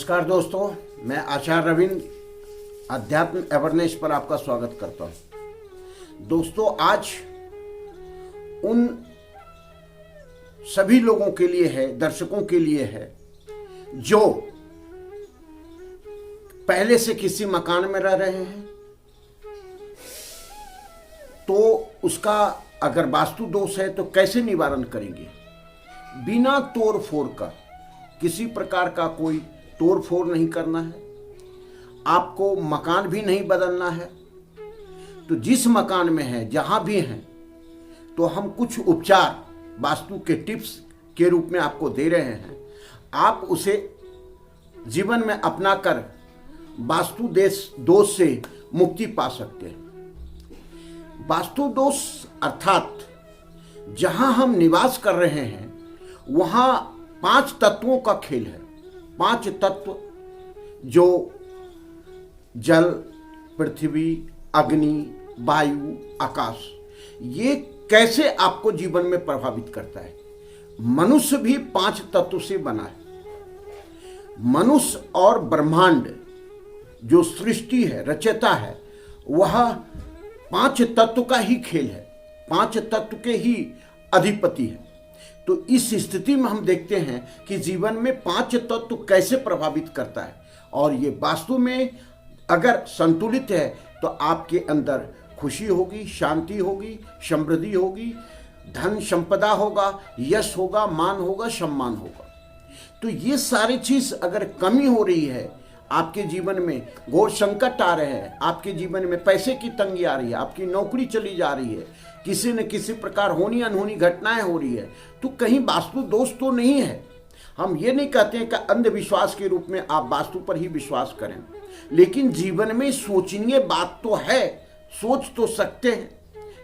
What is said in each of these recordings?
नमस्कार दोस्तों, मैं आचार्य रविंद्र अध्यात्म अवेयरनेस पर आपका स्वागत करता हूं। दोस्तों, आज उन सभी लोगों के लिए है, दर्शकों के लिए है, जो पहले से किसी मकान में रह रहे हैं तो उसका अगर वास्तु दोष है तो कैसे निवारण करेंगे। बिना तोड़ फोड़ का, किसी प्रकार का कोई तोड़ फोड़ नहीं करना है, आपको मकान भी नहीं बदलना है। तो जिस मकान में है, जहां भी हैं, तो हम कुछ उपचार वास्तु के टिप्स के रूप में आपको दे रहे हैं। आप उसे जीवन में अपनाकर वास्तु दोष से मुक्ति पा सकते हैं। वास्तु दोष अर्थात जहां हम निवास कर रहे हैं वहां 5 तत्वों का खेल है। 5 तत्व जो जल, पृथ्वी, अग्नि, वायु, आकाश, ये कैसे आपको जीवन में प्रभावित करता है। मनुष्य भी 5 तत्व से बना है। मनुष्य और ब्रह्मांड जो सृष्टि है, रचयिता है, वह 5 तत्व का ही खेल है, 5 तत्व के ही अधिपति है। तो इस स्थिति में हम देखते हैं कि जीवन में 5 तत्व कैसे प्रभावित करता है, और ये वास्तु में अगर संतुलित है तो आपके अंदर खुशी होगी, शांति होगी, समृद्धि होगी, धन संपदा होगा, यश होगा, मान होगा, सम्मान होगा। तो ये सारी चीज अगर कमी हो रही है, आपके जीवन में घोर संकट आ रहे हैं, आपके जीवन में पैसे की तंगी आ रही है, आपकी नौकरी चली जा रही है, किसी न किसी प्रकार होनी अनहोनी घटनाएं हो रही है, तो कहीं वास्तु दोष तो नहीं है। हम ये नहीं कहते हैं कि अंधविश्वास के रूप में आप वास्तु पर ही विश्वास करें, लेकिन जीवन में सोचनीय बात तो है, सोच तो सकते हैं,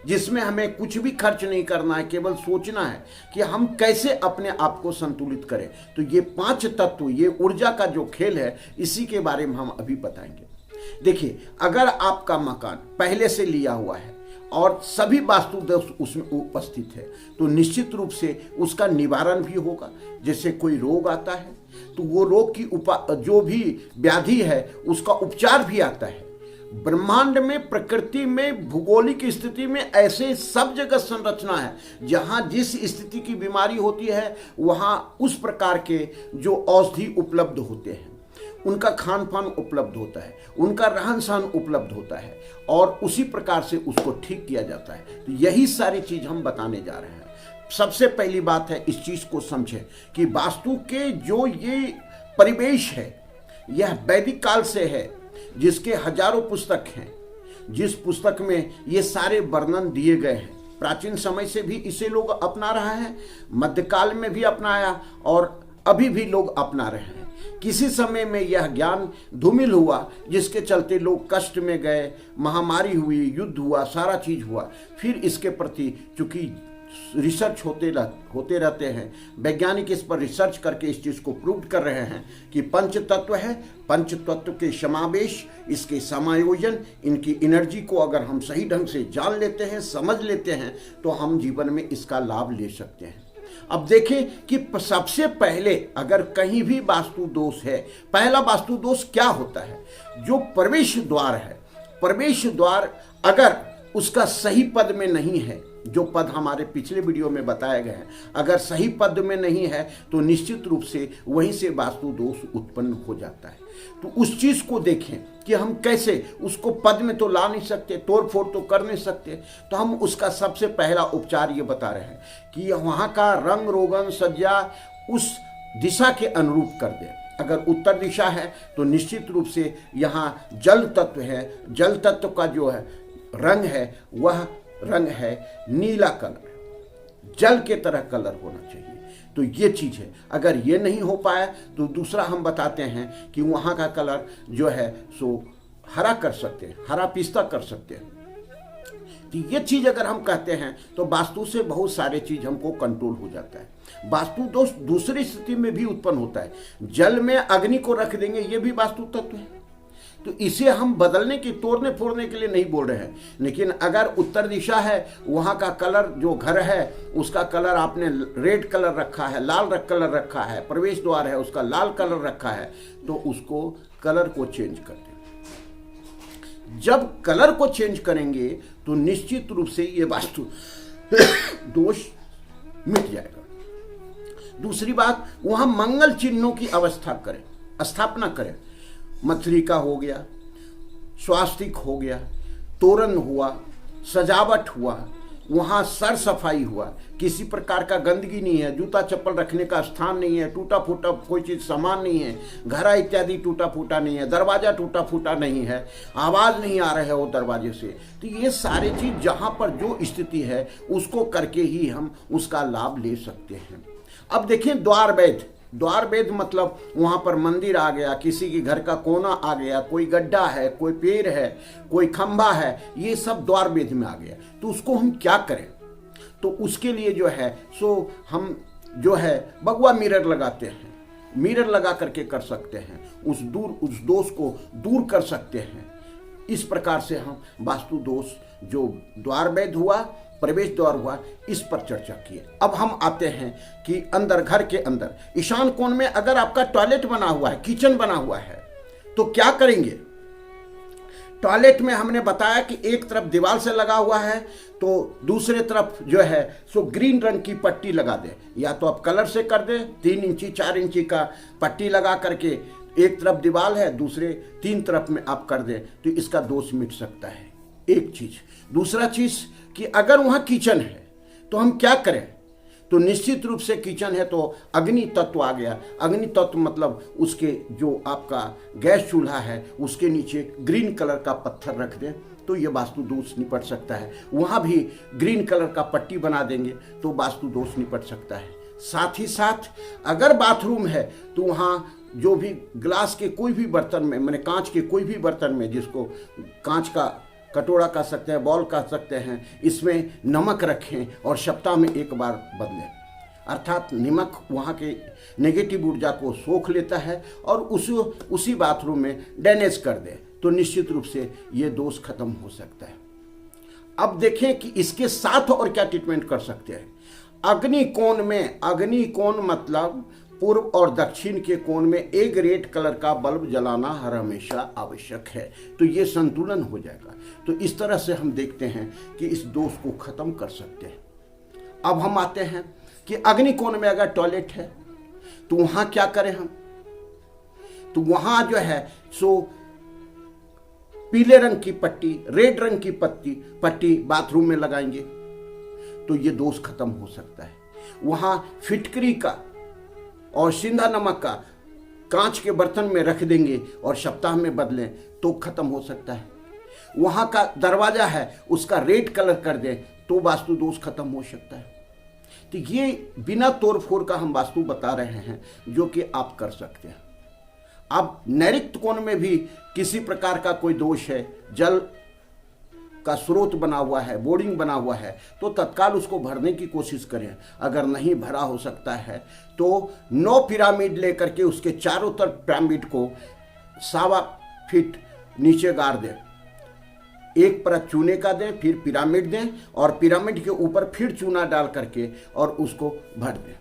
जिसमें हमें कुछ भी खर्च नहीं करना है, केवल सोचना है कि हम कैसे अपने आप को संतुलित करें। तो ये 5 तत्व, ये ऊर्जा का जो खेल है, इसी के बारे में हम अभी बताएंगे। देखिए, अगर आपका मकान पहले से लिया हुआ है और सभी वास्तु दोष उसमें उपस्थित है, तो निश्चित रूप से उसका निवारण भी होगा। जैसे कोई रोग आता है तो वो रोग की जो भी व्याधि है उसका उपचार भी आता है। ब्रह्मांड में, प्रकृति में, भूगोलिक स्थिति में ऐसे सब जगह संरचना है जहां जिस स्थिति की बीमारी होती है वहां उस प्रकार के जो औषधि उपलब्ध होते हैं, उनका खान पान उपलब्ध होता है, उनका रहन सहन उपलब्ध होता है, और उसी प्रकार से उसको ठीक किया जाता है। तो यही सारी चीज हम बताने जा रहे हैं। सबसे पहली बात है, इस चीज को समझें कि वास्तु के जो ये परिवेश है, यह वैदिक काल से है, जिसके हजारों पुस्तक हैं, जिस पुस्तक में ये सारे वर्णन दिए गए हैं। प्राचीन समय से भी इसे लोग अपना रहा है, मध्यकाल में भी अपनाया और अभी भी लोग अपना रहे हैं। किसी समय में यह ज्ञान धूमिल हुआ, जिसके चलते लोग कष्ट में गए, महामारी हुई, युद्ध हुआ, सारा चीज हुआ। फिर इसके प्रति चूंकि रिसर्च होते रहते हैं, वैज्ञानिक इस पर रिसर्च करके इस चीज को प्रूव कर रहे हैं कि 5 तत्व है, 5 तत्व के समावेश, इसके समायोजन, इनकी एनर्जी को अगर हम सही ढंग से जान लेते हैं, समझ लेते हैं, तो हम जीवन में इसका लाभ ले सकते हैं। अब देखें कि सबसे पहले अगर कहीं भी वास्तु दोष है, पहला वास्तु दोष क्या होता है? जो प्रवेश द्वार है, प्रवेश द्वार अगर उसका सही पद में नहीं है, जो पद हमारे पिछले वीडियो में बताए गए हैं, अगर सही पद में नहीं है तो निश्चित रूप से वहीं से वास्तु दोष उत्पन्न हो जाता है। तो उस चीज को देखें कि हम कैसे उसको पद में तो ला नहीं सकते, तोड़ फोड़ तो कर नहीं सकते, तो हम उसका सबसे पहला उपचार ये बता रहे हैं कि वहां का रंग रोगन सज्जा उस दिशा के अनुरूप कर दे। अगर उत्तर दिशा है तो निश्चित रूप से यहाँ जल तत्व है, जल तत्व का जो है रंग है, वह रंग है नीला कलर, जल के तरह कलर होना चाहिए। तो ये चीज है। अगर ये नहीं हो पाया तो दूसरा हम बताते हैं कि वहां का कलर जो है सो हरा कर सकते हैं, हरा पिस्ता कर सकते हैं। तो ये चीज अगर हम कहते हैं तो वास्तु से बहुत सारे चीज हमको कंट्रोल हो जाता है। वास्तु दोष दूसरी स्थिति में भी उत्पन्न होता है। जल में अग्नि को रख देंगे, ये भी वास्तु तत्व है। तो इसे हम बदलने की, तोड़ने फोड़ने के लिए नहीं बोल रहे हैं। लेकिन अगर उत्तर दिशा है, वहाँ का कलर, जो घर है उसका कलर आपने रेड कलर रखा है, लाल कलर रखा है, प्रवेश द्वार है उसका लाल कलर रखा है, तो उसको कलर को चेंज कर दें। जब कलर को चेंज करेंगे तो निश्चित रूप से ये वास्तु दोष मिट जाएगा। दूसरी बात, वहां मंगल चिन्हों की अवस्था करें, स्थापना करें। मथुरिका हो गया, स्वास्तिक हो गया, तोरण हुआ, सजावट हुआ, वहाँ सर सफाई हुआ, किसी प्रकार का गंदगी नहीं है, जूता चप्पल रखने का स्थान नहीं है, टूटा फूटा कोई चीज़ सामान नहीं है, घड़ा इत्यादि टूटा फूटा नहीं है, दरवाज़ा टूटा फूटा नहीं है, आवाज़ नहीं आ रहा है वो दरवाजे से। तो ये सारी चीज़ जहाँ पर जो स्थिति है उसको करके ही हम उसका लाभ ले सकते हैं। अब देखिए द्वार वेद, द्वार वेद मतलब वहाँ पर मंदिर आ गया, किसी के घर का कोना आ गया, कोई गड्ढा है, कोई पेड़ है, कोई खंबा है, ये सब द्वार वेद में आ गया। तो उसको हम क्या करें? तो उसके लिए जो है सो हम जो है भगवा मिरर लगाते हैं, मिरर लगा करके कर सकते हैं, उस दोष को दूर कर सकते हैं। इस प्रकार से हम वास्तु दोष जो द्वार वेद हुआ, प्रवेश द्वार हुआ, इस पर चर्चा किए। अब हम आते हैं कि अंदर, घर के अंदर ईशान कोण में अगर आपका टॉयलेट बना हुआ है, किचन बना हुआ है, तो क्या करेंगे? टॉयलेट में हमने बताया कि एक तरफ दीवार से लगा हुआ है, तो दूसरे तरफ जो है सो ग्रीन रंग की पट्टी लगा दे, या तो आप कलर से कर दे, 3 इंची 4 इंची का पट्टी लगा करके, एक तरफ दीवार है, दूसरे 3 तरफ में आप कर दें, तो इसका दोष मिट सकता है। एक चीज। दूसरा चीज कि अगर वहां किचन है तो हम क्या करें? तो निश्चित रूप से किचन है तो अग्नि तत्व आ गया। अग्नि तत्व मतलब उसके जो आपका गैस चूल्हा है उसके नीचे ग्रीन कलर का पत्थर रख दें, तो ये वास्तु दोष निपट सकता है। वहाँ भी ग्रीन कलर का पट्टी बना देंगे तो वास्तु दोष निपट सकता है। साथ ही साथ अगर बाथरूम है तो वहाँ जो भी ग्लास के कोई भी बर्तन में, मैंने कांच के कोई भी बर्तन में, जिसको कांच का कटोरा कह सकते हैं, बॉल कह सकते हैं, इसमें नमक रखें और सप्ताह में एक बार बदलें। अर्थात नमक वहाँ के नेगेटिव ऊर्जा को सोख लेता है और उसी बाथरूम में ड्रेनेज कर दे, तो निश्चित रूप से ये दोष खत्म हो सकता है। अब देखें कि इसके साथ और क्या ट्रीटमेंट कर सकते हैं। अग्निकोण में, अग्निकोण मतलब पूर्व और दक्षिण के कोण में एक रेड कलर का बल्ब जलाना हर हमेशा आवश्यक है, तो ये संतुलन हो जाएगा। तो इस तरह से हम देखते हैं कि इस दोष को खत्म कर सकते हैं। अब हम आते हैं कि अग्निकोण में अगर टॉयलेट है तो वहां क्या करें हम? तो वहां जो है सो पीले रंग की पट्टी, रेड रंग की पट्टी बाथरूम में लगाएंगे तो ये दोष खत्म हो सकता है। वहां फिटकरी का और सिंधा नमक का कांच के बर्तन में रख देंगे और सप्ताह में बदलें तो खत्म हो सकता है। वहां का दरवाजा है उसका रेड कलर कर दें तो वास्तु दोष खत्म हो सकता है। तो ये बिना तोड़ फोड़ का हम वास्तु बता रहे हैं जो कि आप कर सकते हैं। अब नैऋत्य कोण में भी किसी प्रकार का कोई दोष है, जल का स्रोत बना हुआ है, बोर्डिंग बना हुआ है, तो तत्काल उसको भरने की कोशिश करें। अगर नहीं भरा हो सकता है तो 9 पिरामिड लेकर के उसके चारों तरफ पिरामिड को 1.25 फीट नीचे गाड़ दें, एक परत चूने का दें, फिर पिरामिड दें और पिरामिड के ऊपर फिर चूना डाल करके और उसको भर दें।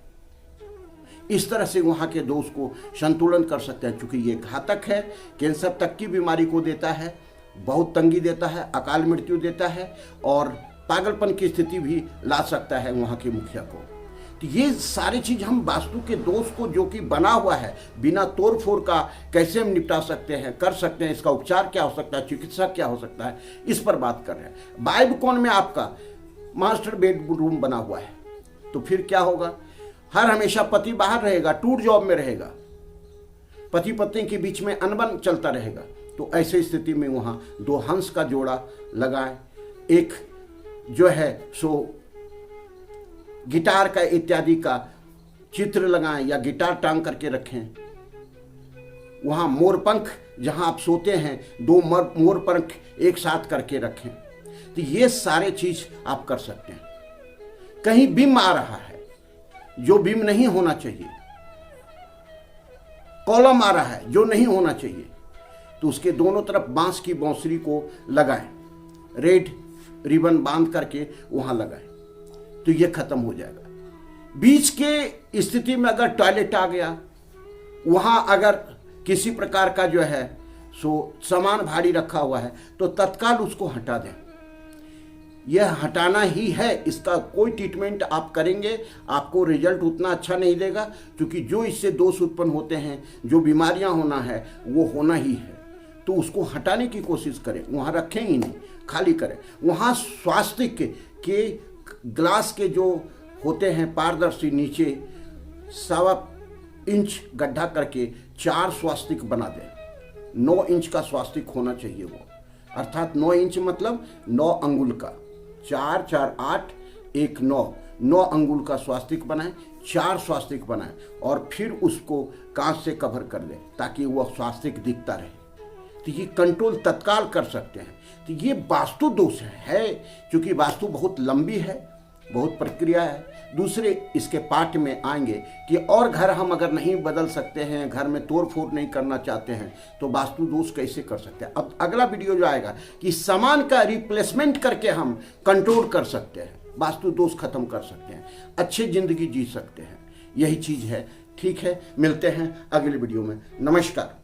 इस तरह से वहाँ के दोष को संतुलन कर सकते हैं। चूंकि ये घातक है, कैंसर तक की बीमारी को देता है, बहुत तंगी देता है, अकाल मृत्यु देता है और पागलपन की स्थिति भी ला सकता है वहाँ के मुखिया को। तो ये सारी चीज हम वास्तु के दोष को जो कि बना हुआ है बिना तोड़ फोड़ का कैसे हम निपटा सकते हैं, कर सकते हैं, इसका उपचार क्या हो सकता है, चिकित्सा क्या हो सकता है, इस पर बात कर रहे हैं। वायव्य कोण में आपका मास्टर बेडरूम बना हुआ है तो फिर क्या होगा? हर हमेशा पति बाहर रहेगा, टूर जॉब में रहेगा, पति पत्नी के बीच में अनबन चलता रहेगा। तो ऐसे स्थिति में वहाँ 2 हंस का जोड़ा लगाएं, एक जो है सो गिटार का इत्यादि का चित्र लगाएं या गिटार टांग करके रखें। वहाँ मोरपंख, जहाँ आप सोते हैं 2 मोरपंख एक साथ करके रखें। तो ये सारे चीज आप कर सकते हैं। कहीं बिम आ रहा है जो बिम नहीं होना चाहिए, कॉलम आ रहा है जो नहीं होना चाहिए, तो उसके दोनों तरफ बांस की बांसुरी को लगाएं, रेड रिबन बांध करके वहां लगाएं, तो ये खत्म हो जाएगा। बीच के स्थिति में अगर टॉयलेट आ गया, वहां अगर किसी प्रकार का जो है सो सामान भारी रखा हुआ है, तो तत्काल उसको हटा दें। यह हटाना ही है, इसका कोई ट्रीटमेंट आप करेंगे आपको रिजल्ट उतना अच्छा नहीं देगा, क्योंकि जो इससे दोष उत्पन्न होते हैं, जो बीमारियां होना है वो होना ही है। तो उसको हटाने की कोशिश करें, वहाँ रखें ही नहीं, खाली करें। वहाँ स्वास्थ्य के ग्लास के जो होते हैं पारदर्शी, नीचे 1.25 इंच गड्ढा करके 4 स्वास्तिक बना दें। 9 इंच का स्वास्तिक होना चाहिए वो, अर्थात 9 इंच मतलब 9 अंगुल का, 4 4 8 1 9 अंगुल का स्वास्तिक बनाएं, 4 स्वास्तिक बनाएं और फिर उसको कांच से कवर कर दें ताकि वह स्वास्तिक दिखता रहे। तो ये कंट्रोल तत्काल कर सकते हैं। तो ये वास्तु दोष है, क्योंकि वास्तु बहुत लंबी है, बहुत प्रक्रिया है। दूसरे इसके पार्ट में आएंगे कि और घर हम अगर नहीं बदल सकते हैं, घर में तोड़ फोड़ नहीं करना चाहते हैं, तो वास्तु दोष कैसे कर सकते हैं। अब अगला वीडियो जो आएगा कि सामान का रिप्लेसमेंट करके हम कंट्रोल कर सकते हैं, वास्तु दोष खत्म कर सकते हैं, अच्छी जिंदगी जी सकते हैं। यही चीज़ है। ठीक है, मिलते हैं अगले वीडियो में। नमस्कार।